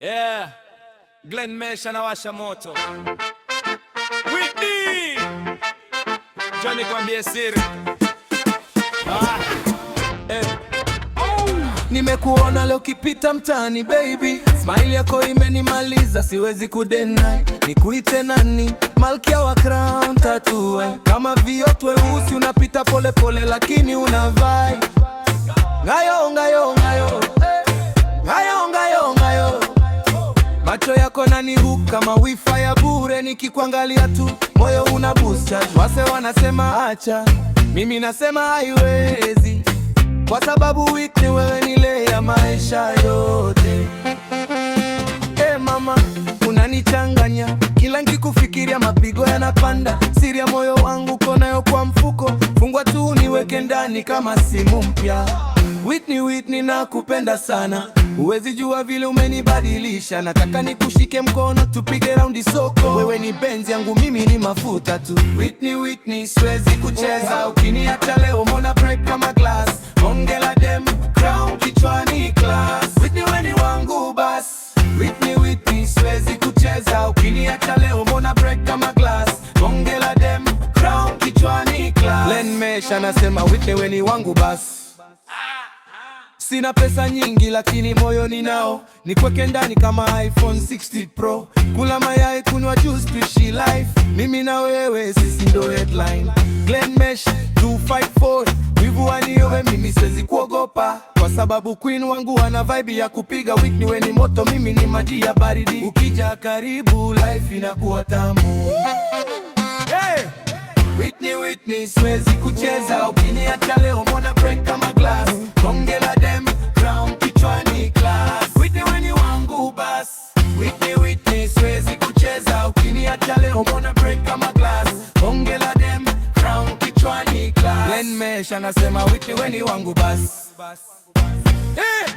Yeah, Glenn Mesh anawasha moto. Whitney Johnny, kwambie siri. Nimekuona leo kipita mtaani baby, smile yako imenimaliza, siwezi kudeny. Nikuite nani? Malkia wa Crown Tattoo. Kama viatu weusi unapita pole pole lakini unavai ngayo ngayo ngayo ngayo ngayo ngayo. Macho yako naniruka kama wifi ya bure, nikikuangalia tu moyo una boost. Wase wanasema acha, mimi nasema haiwezi, kwa sababu Whitney wewe ni ile ya maisha yote. Mama, unanichanganya, kila nikikufikiria mapigo yanapanda. Siri ya moyo wangu konayo kwa mfuko, fungwa tu niweke ndani kama simu mpya. Whitney nakupenda sana, huwezi jua vile umenibadilisha. Nataka nikushike mkono tupige raundi soko, wewe ni benzi yangu, mimi ni mafuta tu. Whitney siwezi kucheza, ukiniacha leo mona break kama glass. Bonge la dem, crown kichwani class. Whitney wewe ni wangu bas. Whitney siwezi kucheza, ukiniacha leo mona break kama glass. Bonge la dem, crown kichwani class. Glenn Mesh anasema Whitney wewe ni wangu bas. Sina pesa nyingi lakini moyo ninao, nikweke ndani kama iPhone 60 Pro. Kula mayai, kunywa juice, tuishi life, mimi na wewe, sisi ndo headline. Glenn Mesh 254, wivu waniowe, mimi siwezi kuogopa, kwa sababu queen wangu ana vibe ya kupiga. Whitney wewe ni moto, mimi ni maji ya baridi, ukija karibu life inakuwa tamu. Hey! Whitney siwezi kucheza, ukiniacha leo mona break kama glass. Bonge la dem, crown kichwani class. Whitney wewe ni wangu bas. Whitney siwezi kucheza, ukiniacha leo mona break kama glass. Bonge la dem, crown kichwani class. Glenn Mesh anasema Whitney wewe ni wangu bas. Hey!